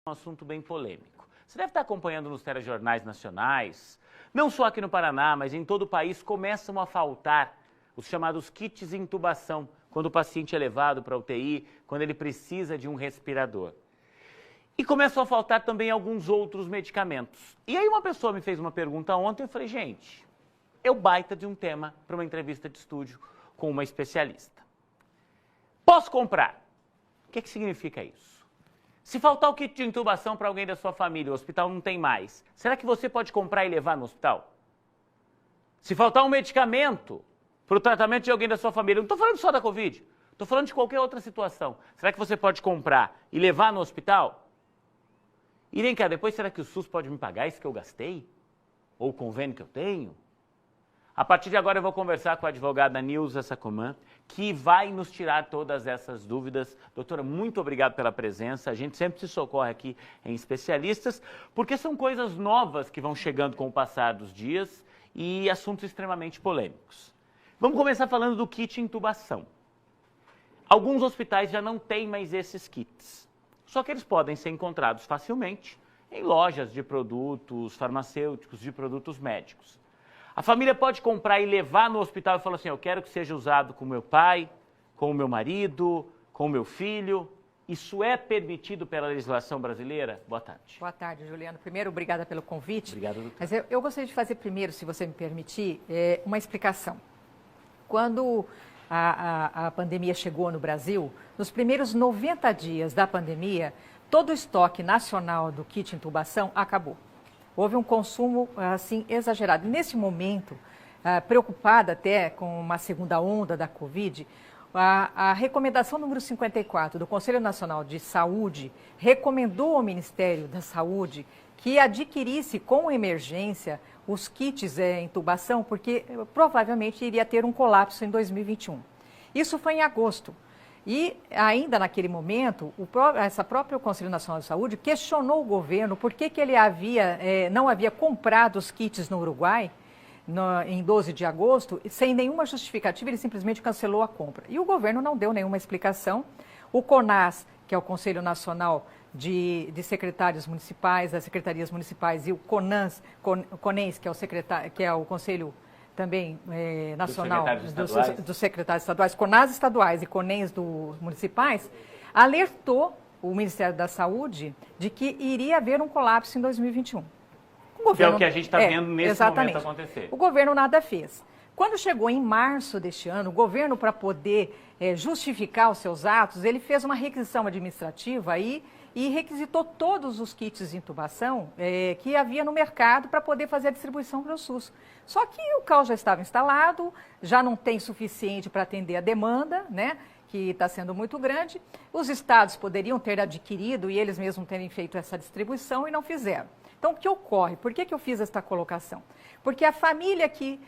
Um assunto bem polêmico. Você deve estar acompanhando nos telejornais nacionais, não só aqui no Paraná, mas em todo o país, começam a faltar os chamados kits de intubação, quando o paciente é levado para a UTI, quando ele precisa de um respirador. E começou a faltar também alguns outros medicamentos. E aí uma pessoa me fez uma pergunta ontem, eu falei, gente, eu baita de um tema para uma entrevista de estúdio com uma especialista. Posso comprar? O que significa isso? Se faltar o kit de intubação para alguém da sua família, o hospital não tem mais, será que você pode comprar e levar no hospital? Se faltar um medicamento para o tratamento de alguém da sua família, não estou falando só da Covid, estou falando de qualquer outra situação, será que você pode comprar e levar no hospital? E vem cá, depois será que o SUS pode me pagar isso que eu gastei? Ou o convênio que eu tenho? A partir de agora eu vou conversar com a advogada Nilza Sacomã, que vai nos tirar todas essas dúvidas. Doutora, muito obrigado pela presença. A gente sempre se socorre aqui em especialistas, porque são coisas novas que vão chegando com o passar dos dias e assuntos extremamente polêmicos. Vamos começar falando do kit intubação. Alguns hospitais já não têm mais esses kits, só que eles podem ser encontrados facilmente em lojas de produtos farmacêuticos, de produtos médicos. A família pode comprar e levar no hospital e falar assim, eu quero que seja usado com meu pai, com o meu marido, com o meu filho. Isso é permitido pela legislação brasileira? Boa tarde. Boa tarde, Juliano. Primeiro, obrigada pelo convite. Obrigado, doutor. Mas eu gostaria de fazer primeiro, se você me permitir, uma explicação. Quando a pandemia chegou no Brasil, nos primeiros 90 dias da pandemia, todo o estoque nacional do kit intubação acabou. Houve um consumo, assim, exagerado. Nesse momento, preocupada até com uma segunda onda da Covid, a recomendação número 54 do Conselho Nacional de Saúde recomendou ao Ministério da Saúde que adquirisse com emergência os kits intubação, porque provavelmente iria ter um colapso em 2021. Isso foi em agosto. E ainda naquele momento, essa própria Conselho Nacional de Saúde questionou o governo por que ele não havia comprado os kits no Uruguai em 12 de agosto, sem nenhuma justificativa, ele simplesmente cancelou a compra. E o governo não deu nenhuma explicação. O CONAS, que é o Conselho Nacional de Secretários Municipais, das Secretarias Municipais, e o CONANS, que é o Conselho também nacional dos secretários estaduais, CONAS estaduais e CONENS dos municipais, alertou o Ministério da Saúde de que iria haver um colapso em 2021. Que é o que a gente está vendo nesse momento acontecer. O governo nada fez. Quando chegou em março deste ano, o governo, para poder justificar os seus atos, ele fez uma requisição administrativa e requisitou todos os kits de intubação que havia no mercado para poder fazer a distribuição para o SUS. Só que o caos já estava instalado, já não tem suficiente para atender a demanda, né, que está sendo muito grande. Os estados poderiam ter adquirido e eles mesmos terem feito essa distribuição e não fizeram. Então, o que ocorre? Por que eu fiz esta colocação? Porque a família que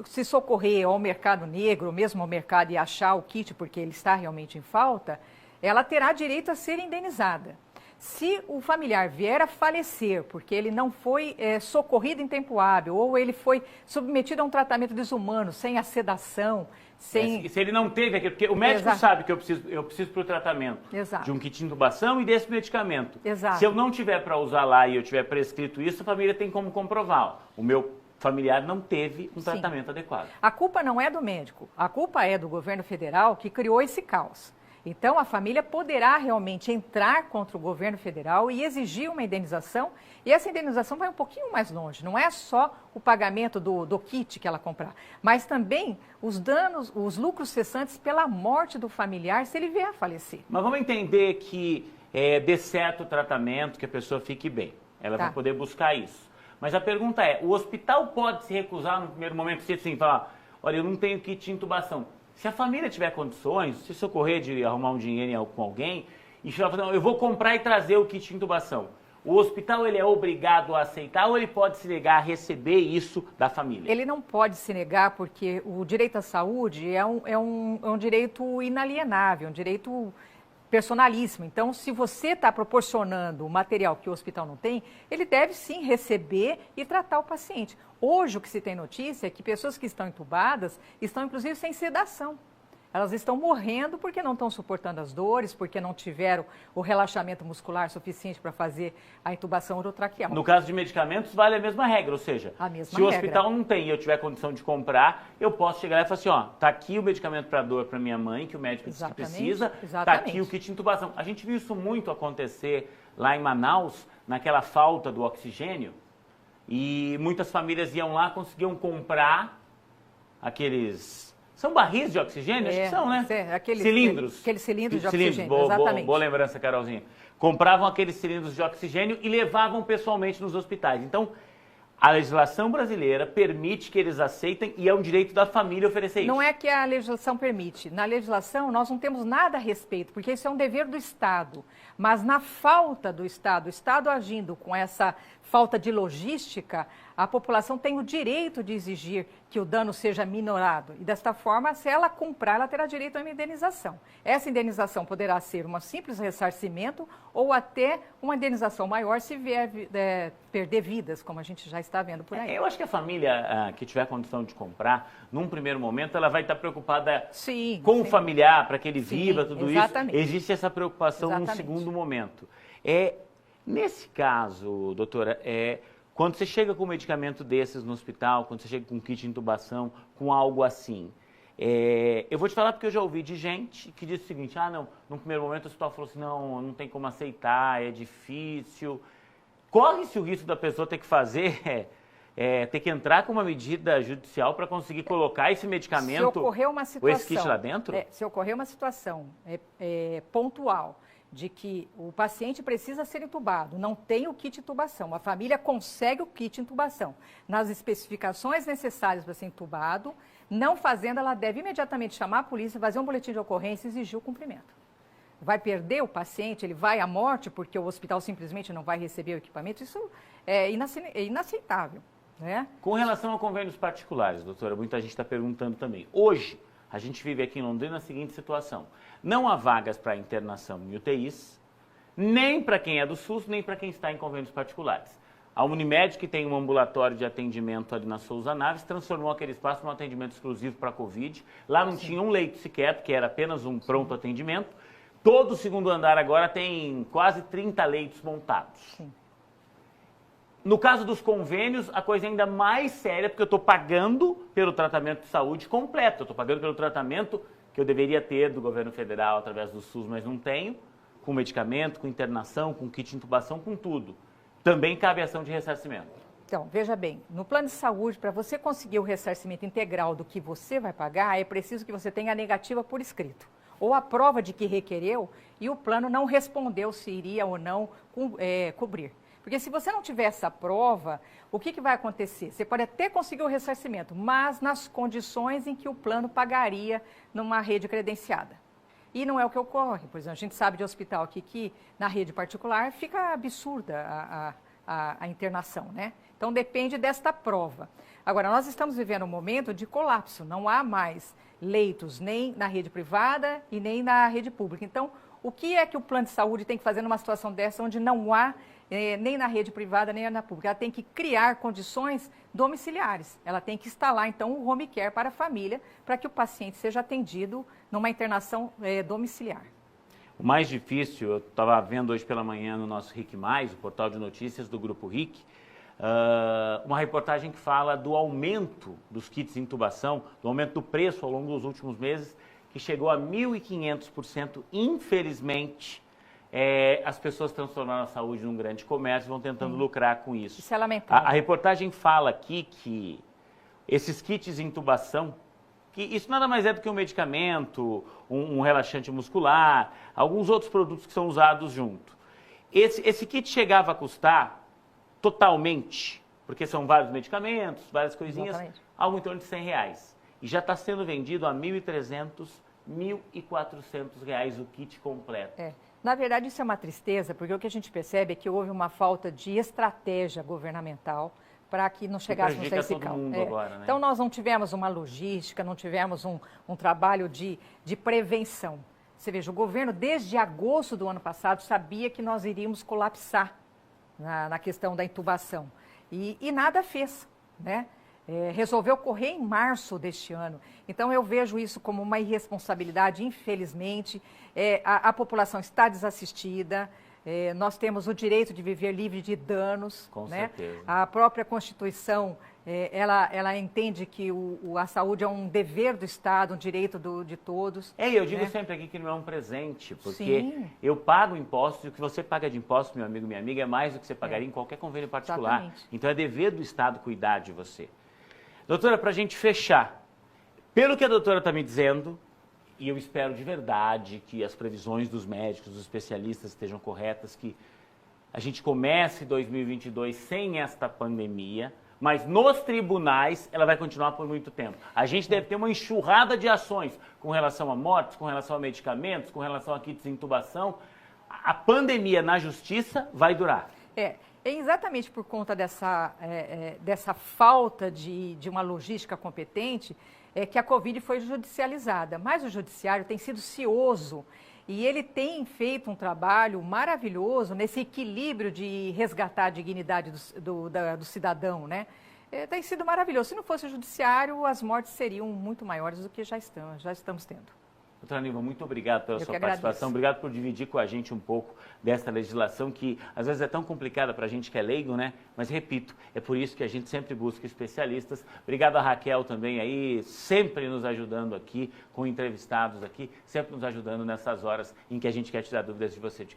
se socorrer ao mercado negro, ou mesmo ao mercado e achar o kit porque ele está realmente em falta, ela terá direito a ser indenizada. Se o familiar vier a falecer porque ele não foi socorrido em tempo hábil ou ele foi submetido a um tratamento desumano, sem a sedação, sem... Se ele não teve aquilo, porque o médico sabe que eu preciso para o tratamento de um kit de intubação e desse medicamento. Exato. Se eu não tiver para usar lá e eu tiver prescrito isso, a família tem como comprovar. O meu familiar não teve um tratamento adequado. A culpa não é do médico, a culpa é do governo federal que criou esse caos. Então, a família poderá realmente entrar contra o governo federal e exigir uma indenização, e essa indenização vai um pouquinho mais longe, não é só o pagamento do kit que ela comprar, mas também os danos, os lucros cessantes pela morte do familiar se ele vier a falecer. Mas vamos entender que dê certo o tratamento, que a pessoa fique bem, ela vai poder buscar isso. Mas a pergunta é, o hospital pode se recusar no primeiro momento, se assim, falar, olha, eu não tenho kit de intubação. Se a família tiver condições, se socorrer de arrumar um dinheiro com alguém, e falar, eu vou comprar e trazer o kit de intubação, o hospital ele é obrigado a aceitar ou ele pode se negar a receber isso da família? Ele não pode se negar porque o direito à saúde é um direito inalienável, um direito personalíssimo. Então, se você está proporcionando o material que o hospital não tem, ele deve sim receber e tratar o paciente. Hoje, o que se tem notícia é que pessoas que estão entubadas estão, inclusive, sem sedação. elas estão morrendo porque não estão suportando as dores, porque não tiveram o relaxamento muscular suficiente para fazer a intubação orotraqueal. No caso de medicamentos, vale a mesma regra, ou seja, se o hospital não tem e eu tiver condição de comprar, eu posso chegar lá e falar assim, ó, tá aqui o medicamento para dor para minha mãe, que o médico disse que precisa, tá aqui o kit de intubação. A gente viu isso muito acontecer lá em Manaus, naquela falta do oxigênio, e muitas famílias iam lá, conseguiam comprar aqueles... São barris de oxigênio? Acho que são, né? Cilindros. Aqueles cilindros de oxigênio, exatamente. Boa lembrança, Carolzinha. Compravam aqueles cilindros de oxigênio e levavam pessoalmente nos hospitais. Então, a legislação brasileira permite que eles aceitem e é um direito da família oferecer isso. Não é que a legislação permite. Na legislação, nós não temos nada a respeito, porque isso é um dever do Estado. Mas na falta do Estado, o Estado agindo com essa falta de logística, a população tem o direito de exigir que o dano seja minorado. E desta forma, se ela comprar, ela terá direito a uma indenização. Essa indenização poderá ser um simples ressarcimento ou até uma indenização maior se vier perder vidas, como a gente já está vendo por aí. Eu acho que a família que tiver condição de comprar, num primeiro momento, ela vai estar preocupada com o familiar, para que ele viva, tudo exatamente. Isso. Existe essa preocupação num segundo momento. Nesse caso, doutora, quando você chega com um medicamento desses no hospital, quando você chega com um kit de intubação, com algo assim, eu vou te falar porque eu já ouvi de gente que disse o seguinte, não, no primeiro momento o hospital falou assim, não tem como aceitar, é difícil. Corre-se o risco da pessoa ter que fazer, ter que entrar com uma medida judicial para conseguir colocar esse medicamento, se ocorrer uma situação, ou esse kit lá dentro? Se ocorrer uma situação pontual, de que o paciente precisa ser intubado, não tem o kit de intubação, a família consegue o kit de intubação nas especificações necessárias para ser intubado, não fazendo, ela deve imediatamente chamar a polícia, fazer um boletim de ocorrência e exigir o cumprimento. Vai perder o paciente, ele vai à morte porque o hospital simplesmente não vai receber o equipamento, isso é inaceitável, né? Com relação a convênios particulares, doutora, muita gente está perguntando também. Hoje, a gente vive aqui em Londrina a seguinte situação. Não há vagas para internação em UTIs, nem para quem é do SUS, nem para quem está em convênios particulares. A Unimed, que tem um ambulatório de atendimento ali na Souza Naves, transformou aquele espaço num atendimento exclusivo para a Covid. Lá não tinha um leito sequer, porque era apenas um pronto atendimento. Todo o segundo andar agora tem quase 30 leitos montados. Sim. No caso dos convênios, a coisa é ainda mais séria, porque eu estou pagando pelo tratamento de saúde completo. Eu estou pagando pelo tratamento que eu deveria ter do governo federal através do SUS, mas não tenho, com medicamento, com internação, com kit de intubação, com tudo. Também cabe ação de ressarcimento. Então, veja bem, no plano de saúde, para você conseguir o ressarcimento integral do que você vai pagar, é preciso que você tenha a negativa por escrito, ou a prova de que requereu e o plano não respondeu se iria ou não cobrir. Porque se você não tiver essa prova, o que vai acontecer? Você pode até conseguir o ressarcimento, mas nas condições em que o plano pagaria numa rede credenciada. E não é o que ocorre. Por exemplo, a gente sabe de hospital aqui que na rede particular fica absurda a internação, né? Então depende desta prova. Agora, nós estamos vivendo um momento de colapso, não há mais leitos nem na rede privada e nem na rede pública. Então, o que é que o plano de saúde tem que fazer numa situação dessa onde não há nem na rede privada, nem na pública? Ela tem que criar condições domiciliares. Ela tem que instalar, então, o home care para a família, para que o paciente seja atendido numa internação domiciliar. O mais difícil, eu estava vendo hoje pela manhã no nosso RIC+, o portal de notícias do Grupo RIC, uma reportagem que fala do aumento dos kits de intubação, do aumento do preço ao longo dos últimos meses, que chegou a 1.500%, infelizmente. As pessoas transformaram a saúde num grande comércio e vão tentando lucrar com isso. Isso é lamentável. A reportagem fala aqui que esses kits de intubação, que isso nada mais é do que um medicamento, um relaxante muscular, alguns outros produtos que são usados junto. Esse kit chegava a custar totalmente, porque são vários medicamentos, várias coisinhas, algo em torno de R$100. E já está sendo vendido a R$1.300, R$1.400 o kit completo. Na verdade, isso é uma tristeza, porque o que a gente percebe é que houve uma falta de estratégia governamental para que não chegássemos a esse caos. Agora, né? Então, nós não tivemos uma logística, não tivemos um trabalho de prevenção. Você veja, o governo, desde agosto do ano passado, sabia que nós iríamos colapsar na questão da intubação. E nada fez, né? resolveu correr em março deste ano. Então, eu vejo isso como uma irresponsabilidade, infelizmente. A população está desassistida, nós temos o direito de viver livre de danos. Com né? certeza. A própria Constituição, ela entende que a saúde é um dever do Estado, um direito de todos. Eu digo né? sempre aqui que não é um presente, porque Sim. eu pago impostos e o que você paga de impostos, meu amigo, minha amiga, é mais do que você pagaria em qualquer convênio particular. Exatamente. Então é dever do Estado cuidar de você. Doutora, para a gente fechar, pelo que a doutora está me dizendo, e eu espero de verdade que as previsões dos médicos, dos especialistas estejam corretas, que a gente comece 2022 sem esta pandemia, mas nos tribunais ela vai continuar por muito tempo. A gente deve ter uma enxurrada de ações com relação a mortes, com relação a medicamentos, com relação a kits de intubação. A pandemia na justiça vai durar. É exatamente por conta dessa falta de uma logística competente que a Covid foi judicializada. Mas o judiciário tem sido cioso e ele tem feito um trabalho maravilhoso nesse equilíbrio de resgatar a dignidade do cidadão, né? Tem sido maravilhoso. Se não fosse o judiciário, as mortes seriam muito maiores do que já estamos tendo. Doutora Nilva, muito obrigado pela sua participação, agradeço. Obrigado por dividir com a gente um pouco dessa legislação que às vezes é tão complicada para a gente que é leigo, né? Mas repito, é por isso que a gente sempre busca especialistas. Obrigado a Raquel também aí, sempre nos ajudando aqui, com entrevistados aqui, sempre nos ajudando nessas horas em que a gente quer tirar dúvidas de você de casa.